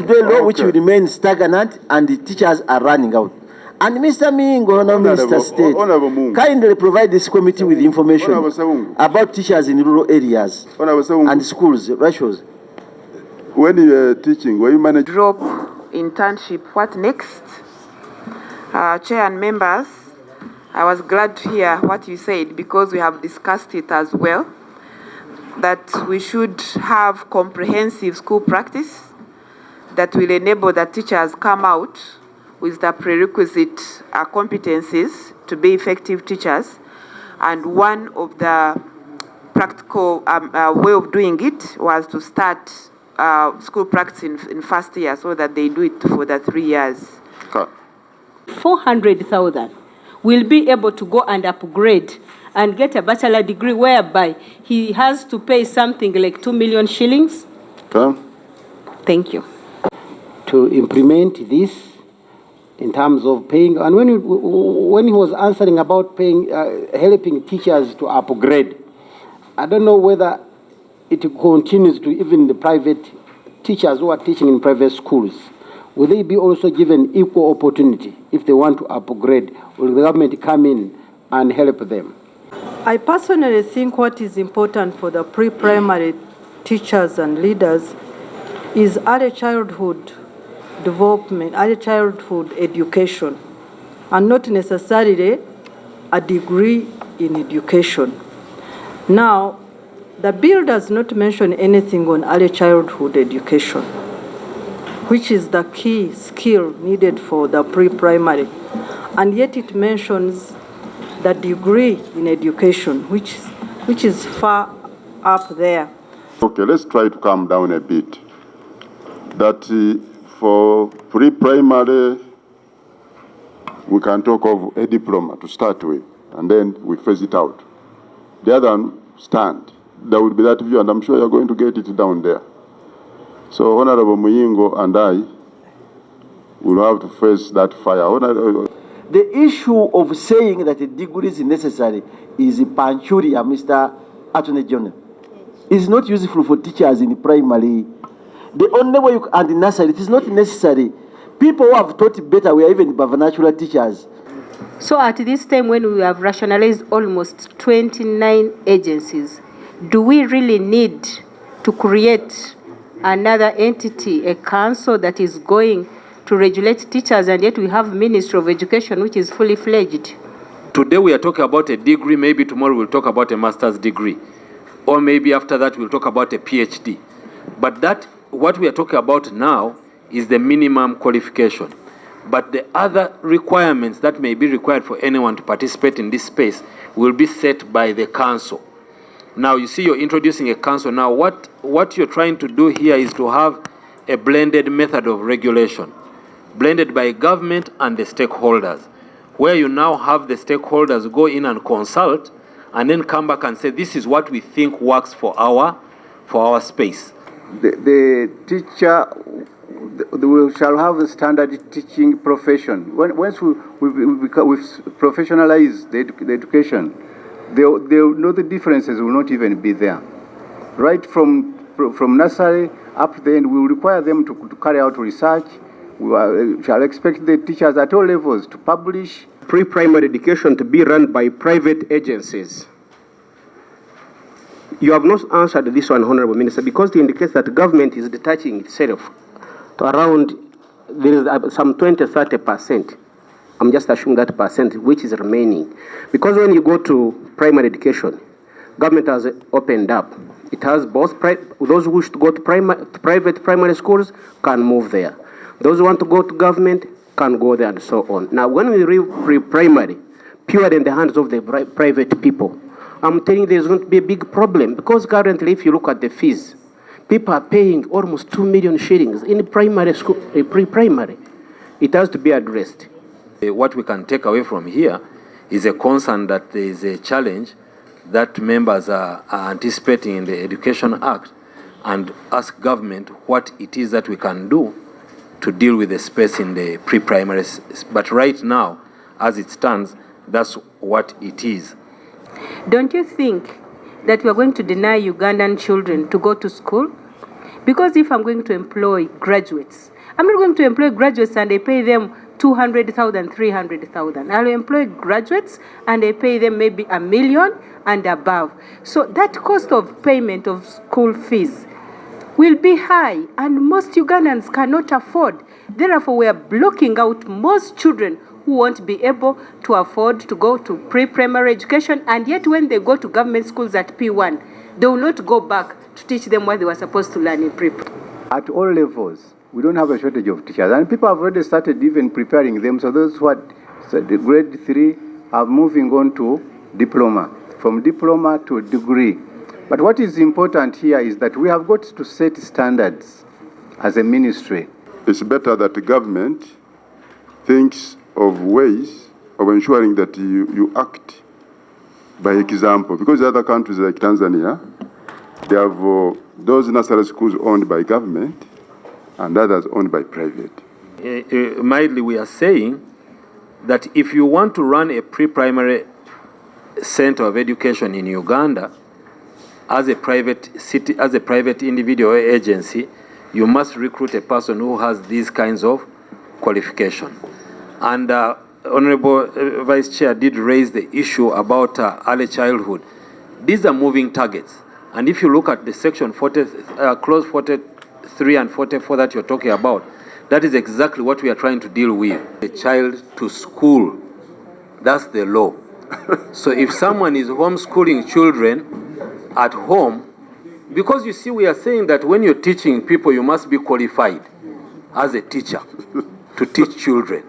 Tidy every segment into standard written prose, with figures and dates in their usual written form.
to do a law which will remain stagnant and the teachers are running out. And Mr. Mingo, now Minister State, kindly provide this committee with information about teachers in rural areas and schools, ratios. When you are teaching, when you manage drop internship, what next? Chair and members, I was glad to hear what you said, because we have discussed it as well, that we should have comprehensive school practice that will enable the teachers come out with the prerequisite competencies to be effective teachers. And one of the practical way of doing it was to start school practice in first year, so that they do it for the 3 years. 400,000 will be able to go and upgrade and get a bachelor degree, whereby he has to pay something like 2 million shillings. Thank you. To implement this in terms of paying, and when he was answering about paying, helping teachers to upgrade, I don't know whether it continues to even the private teachers who are teaching in private schools. Will they be also given equal opportunity if they want to upgrade? Will the government come in and help them? I personally think what is important for the pre-primary teachers and leaders is early childhood development, early childhood education, and not necessarily a degree in education. Now, the bill does not mention anything on early childhood education, which is the key skill needed for the pre-primary, and yet it mentions the degree in education, which is far up there. Okay, let's try to calm down a bit. That for pre-primary, we can talk of a diploma to start with, and then we phase it out. The other one, stand. There will be that view, and I'm sure you're going to get it down there. So Honorable Muyingo and I will have to face that fire. The issue of saying that a degree is necessary is panchuria, Mr. Attorney General. It's not useful for teachers in primary. The only way and in nursery, it is not necessary. People who have taught better were even vernacular teachers. So at this time, when we have rationalized almost 29 agencies, do we really need to create another entity, a council that is going to regulate teachers, and yet we have Ministry of Education, which is fully fledged? Today we are talking about a degree, maybe tomorrow we'll talk about a master's degree, or maybe after that we'll talk about a PhD. But that, what we are talking about now is the minimum qualification. But the other requirements that may be required for anyone to participate in this space will be set by the council. Now, you see, you're introducing a council. Now, what you're trying to do here is to have a blended method of regulation, blended by government and the stakeholders, where you now have the stakeholders go in and consult, and then come back and say, this is what we think works for our space. The teacher, we shall have a standard teaching profession. Once we professionalize the education, the differences will not even be there. Right from nursery up then, we will require them to carry out research. We shall expect the teachers at all levels to publish. Pre-primary education to be run by private agencies. You have not answered this one, Honorable Minister, because it indicates that government is detaching itself to around, there is some 20-30%. I'm just assuming that percent which is remaining. Because when you go to primary education, government has opened up. It has both, those who wish to go to private primary schools can move there. Those who want to go to government can go there and so on. Now, when we read primary, purely in the hands of the private people, I'm telling you there's going to be a big problem, because currently, if you look at the fees, people are paying almost 2 million shillings in primary school, pre-primary. It has to be addressed. What we can take away from here is a concern that there is a challenge that members are anticipating in the Education Act, and ask government what it is that we can do to deal with the space in the pre-primary. But right now, as it stands, that's what it is. Don't you think that we are going to deny Ugandan children to go to school? Because if I'm going to employ graduates, I'm not going to employ graduates and I pay them 200,000, 300,000. I'll employ graduates and I pay them maybe $1 million and above. So that cost of payment of school fees will be high, and most Ugandans cannot afford. Therefore, we are blocking out most children who won't be able to afford to go to pre-primary education, and yet when they go to government schools at P1, they will not go back to teach them what they were supposed to learn in pre-primary. At all levels, we don't have a shortage of teachers, and people have already started even preparing them. So those who are the grade 3 are moving on to diploma, from diploma to degree. But what is important here is that we have got to set standards as a ministry. It's better that the government thinks of ways of ensuring that you act by example. Because other countries like Tanzania, they have those nursery schools owned by government and others owned by private. Mildly, we are saying that if you want to run a pre-primary center of education in Uganda, as a private individual or agency, you must recruit a person who has these kinds of qualification. And Honorable Vice Chair did raise the issue about early childhood. These are moving targets. And if you look at the section 40, clause 43 and 44 that you're talking about, that is exactly what we are trying to deal with. A child to school, that's the law. So if someone is homeschooling children at home, because you see, we are saying that when you're teaching people, you must be qualified as a teacher to teach children.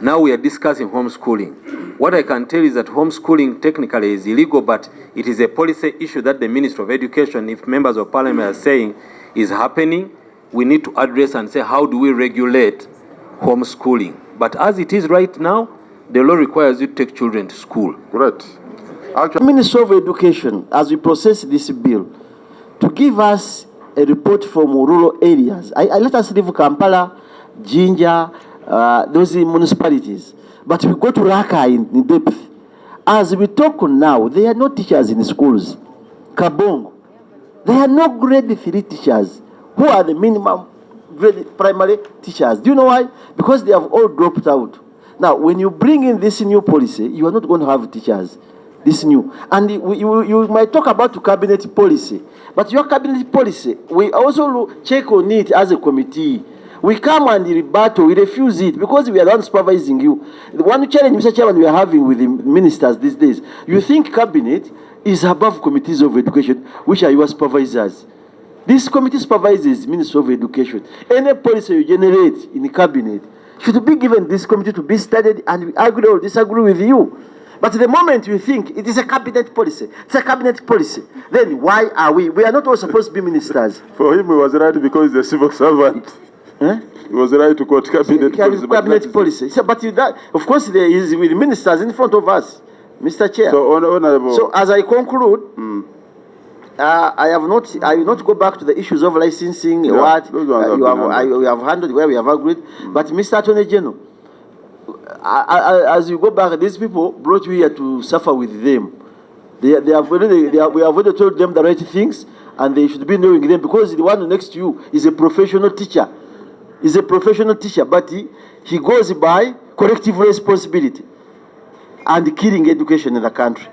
Now we are discussing homeschooling. What I can tell is that homeschooling technically is illegal, but it is a policy issue that the Minister of Education, if members of Parliament are saying is happening, we need to address and say, how do we regulate homeschooling? But as it is right now, the law requires you to take children to school. Correct. Actually, Minister of Education, as we process this bill, to give us a report from rural areas. I let us leave Kampala, Jinja, those municipalities. But we go to Raka in depth. As we talk now, there are no teachers in schools. Kabongo, there are no grade 3 teachers. Who are the minimum grade primary teachers? Do you know why? Because they have all dropped out. Now, when you bring in this new policy, you are not going to have teachers. This new. And you might talk about cabinet policy. But your cabinet policy, we also check on it as a committee. We come and rebut, we refuse it because we are not supervising you. The one challenge, Mr. Chairman, we are having with the ministers these days, you think cabinet is above committees of education, which are your supervisors. This committee supervises Minister of Education. Any policy you generate in the cabinet should be given this committee to be studied, and we agree or disagree with you. But the moment you think it is a cabinet policy, it's a cabinet policy, then why are we? We are not all supposed to be ministers. For him, he was right because he's a civil servant. He was right to quote cabinet policy. Cabinet policy. So, but that, of course, there is with ministers in front of us, Mr. Chair. So, honorable. So as I conclude, I will not go back to the issues of licensing. We have handled where we have agreed. But Mr. Attorney General, as you go back, these people brought you here to suffer with them. We have already told them the right things, and they should be knowing them, because the one next to you is a professional teacher. He's a professional teacher, but he goes by collective responsibility and killing education in the country.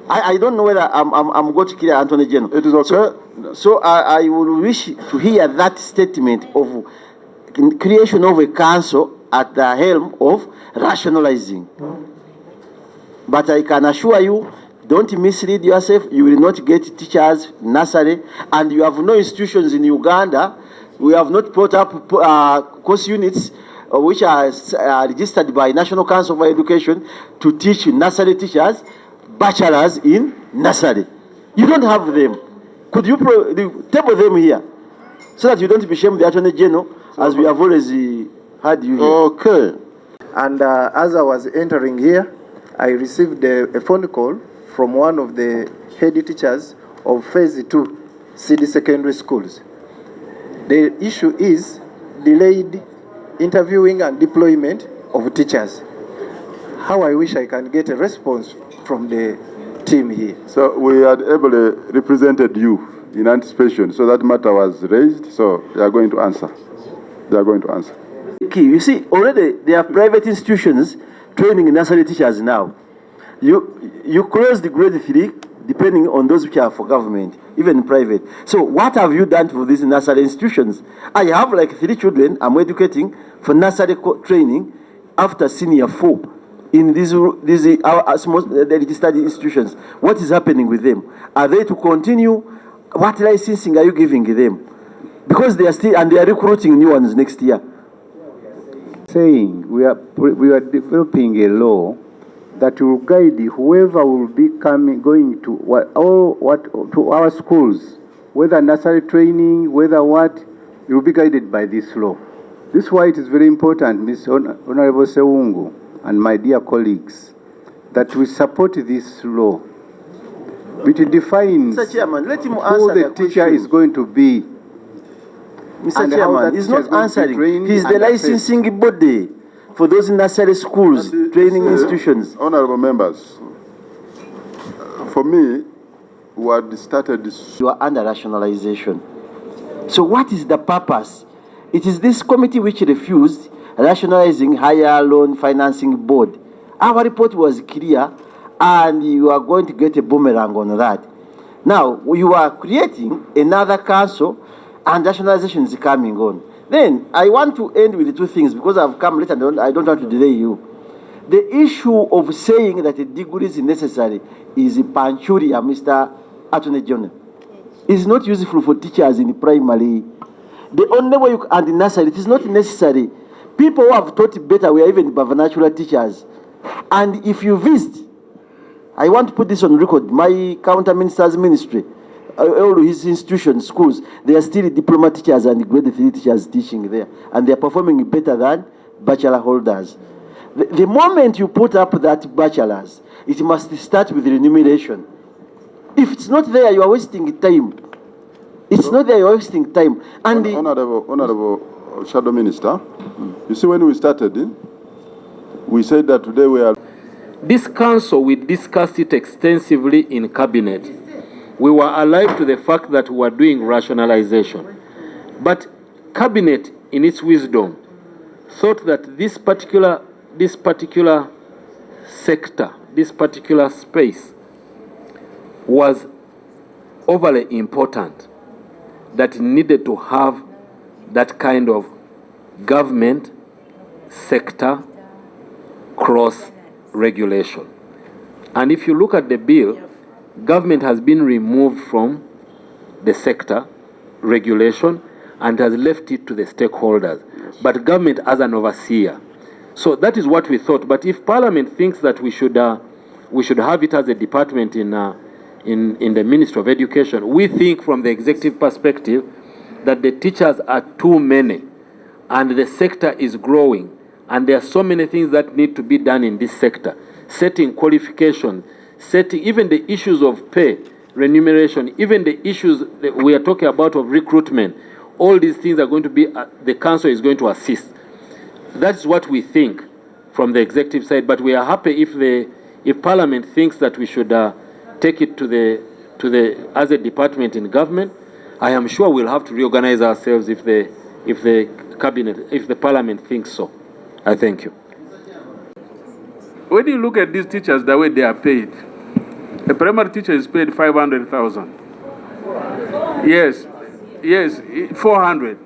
I don't know whether I'm going to kill Anthony General. It is okay. So I would wish to hear that statement of creation of a council at the helm of rationalizing. But I can assure you, don't mislead yourself. You will not get teachers, nursery, and you have no institutions in Uganda. We have not brought up course units which are registered by National Council for Education to teach nursery teachers, bachelors in nursery. You don't have them. Could you table them here so that you don't be shamed the Attorney General, as we have always had you here? Okay. And as I was entering here, I received a phone call from one of the head teachers of Phase 2 CD secondary schools. The issue is delayed interviewing and deployment of teachers. How I wish I can get a response from the team here. So we had ably represented you in anticipation. So that matter was raised, so they are going to answer. They are going to answer. Key. You see, already there are private institutions training nursery teachers now. You close the grade 3 depending on those which are for government, even private. So what have you done for these nursery institutions? I have like 3 children I'm educating for nursery training after senior 4 in these small registered institutions. What is happening with them? Are they to continue? What licensing are you giving them? Because they are still, and they are recruiting new ones next year. Saying we are developing a law that will guide whoever will be going to to our schools, whether nursery training, whether what, it will be guided by this law. This is why it is very important, Ms. Honorable Sewungu and my dear colleagues, that we support this law. It defines Mr. Chairman, let him who answer the teacher is going to be. Mr. Chairman, he's not answering. He's the licensing body for those nursery schools, training institutions. Honorable members, for me, who had started this... You are under rationalization. So what is the purpose? It is this committee which refused rationalizing higher loan financing board. Our report was clear, and you are going to get a boomerang on that. Now, you are creating another council, and rationalization is coming on. Then, I want to end with 2 things, because I've come late and I don't want to delay you. The issue of saying that a degree is necessary is a panchuria, Mr. Attorney General. It's not useful for teachers in primary. The only way you can, and in nursery, it is not necessary. People who have taught better were even vernacular teachers. And if you visit, I want to put this on record, my counter minister's ministry, all his institutions, schools, they are still diploma teachers and grade 3 teachers teaching there. And they are performing better than bachelor holders. The moment you put up that bachelor's, it must start with remuneration. If it's not there, you are wasting time. It's not there, you are wasting time. And Honorable Shadow Minister, you see, when we started, we said that today we are... This council, we discussed it extensively in cabinet. We were alive to the fact that we were doing rationalization. But cabinet, in its wisdom, thought that this particular sector, this particular space, was overly important, that it needed to have that kind of government sector cross regulation. And if you look at the bill, government has been removed from the sector regulation and has left it to the stakeholders, but government as an overseer. So that is what we thought. But if Parliament thinks that we should have it as a department in the Ministry of Education, we think from the executive perspective that the teachers are too many and the sector is growing, and there are so many things that need to be done in this sector. Setting qualification, setting even the issues of pay, remuneration, even the issues that we are talking about of recruitment, all these things are going to be, the council is going to assist. That's what we think from the executive side, but we are happy if Parliament thinks that we should take it as a department in government. I am sure we'll have to reorganize ourselves if the Parliament thinks so. I thank you. When you look at these teachers, the way they are paid, a primary teacher is paid 500,000. Yes, 400.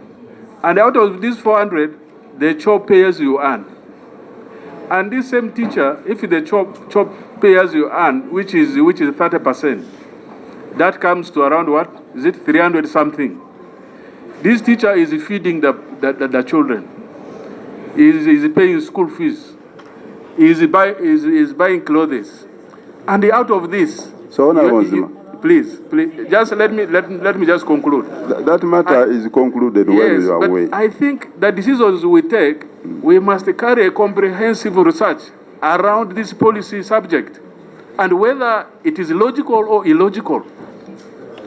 And out of these 400, they chop pay as you earn. And this same teacher, if they chop pay as you earn, which is 30%, that comes to around what? Is it 300 something? This teacher is feeding the children. He is paying school fees. He is buying clothes. And out of this, so please, just let me just conclude. That matter is concluded when you are away. I think the decisions we take, we must carry a comprehensive research around this policy subject, and whether it is logical or illogical.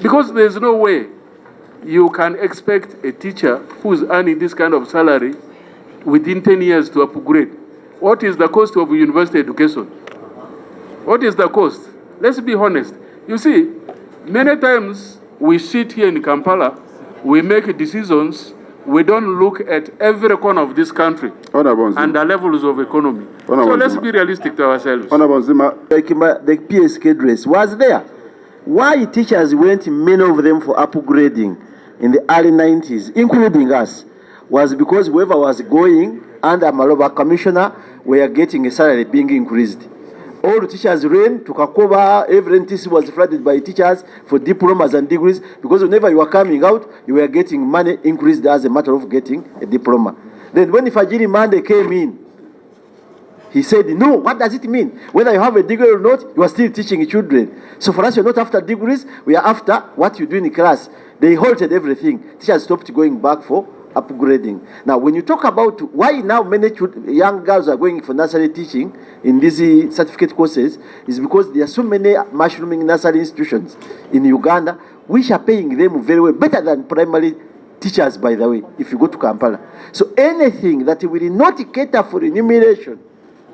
Because there's no way you can expect a teacher who is earning this kind of salary within 10 years to upgrade. What is the cost of university education? What is the cost? Let's be honest. You see, many times we sit here in Kampala, we make decisions, we don't look at every corner of this country and the levels of economy. So let's be realistic to ourselves. Like the PSK dress was there. Why teachers went, many of them, for upgrading in the early 90s, including us, was because whoever was going under Maloba Commissioner were getting a salary being increased. All the teachers ran to Kakoba, every NTC was flooded by teachers for diplomas and degrees, because whenever you were coming out, you were getting money increased as a matter of getting a diploma. Then when Fajiri Mande came in, he said, no, what does it mean? Whether you have a degree or not, you are still teaching children. So for us, you're not after degrees, we are after what you do in class. They halted everything. Teachers stopped going back for upgrading. Now, when you talk about why now many young girls are going for nursery teaching in these certificate courses, is because there are so many mushrooming nursery institutions in Uganda which are paying them very well, better than primary teachers, by the way, if you go to Kampala. So anything that will not cater for remuneration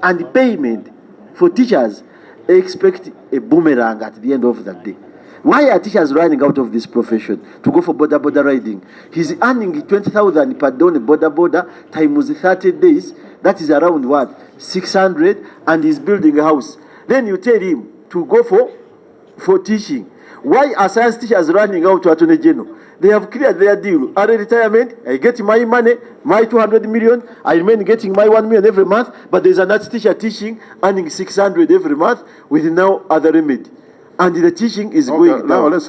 and payment for teachers, expect a boomerang at the end of the day. Why are teachers running out of this profession to go for border riding? He's earning 20,000 per day border times 30 days. That is around what? 600, and he's building a house. Then you tell him to go for teaching. Why are science teachers running out to Attorney General? They have cleared their deal. Early retirement, I get my money, my 200 million, I remain getting my 1 million every month, but there's another teacher teaching, earning 600 every month with no other remedy. And the teaching is going down.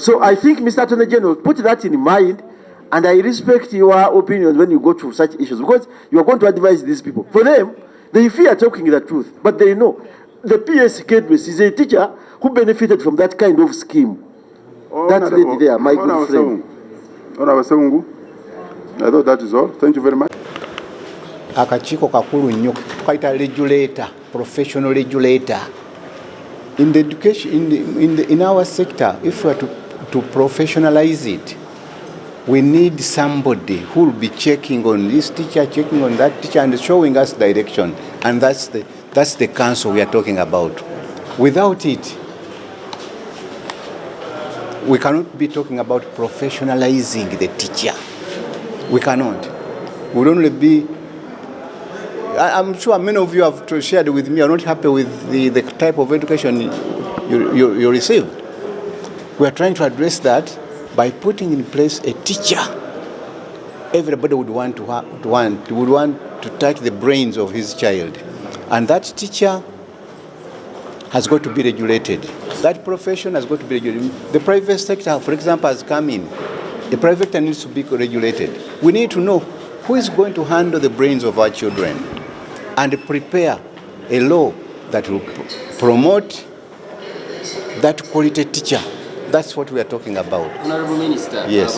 So I think, Mr. Attorney General, put that in mind, and I respect your opinion when you go to such issues, because you are going to advise these people. For them, they fear talking the truth, but they know the PSK is a teacher who benefited from that kind of scheme. That lady there, my good friend. I thought that is all. Thank you very much. Akachiko kakulu nnyo kaita regulator, professional regulator. In the education, in our sector, if we are to professionalize it, we need somebody who will be checking on this teacher, checking on that teacher, and showing us direction. And that's the council we are talking about. Without it, we cannot be talking about professionalizing the teacher. We cannot. We'll only be. I'm sure many of you have shared with me, are not happy with the type of education you receive. We are trying to address that by putting in place a teacher. Everybody would want to touch the brains of his child. And that teacher has got to be regulated. That profession has got to be regulated. The private sector, for example, has come in. The private sector needs to be regulated. We need to know who is going to handle the brains of our children and prepare a law that will promote that quality teacher. That's what we are talking about. Honorable Minister, yes.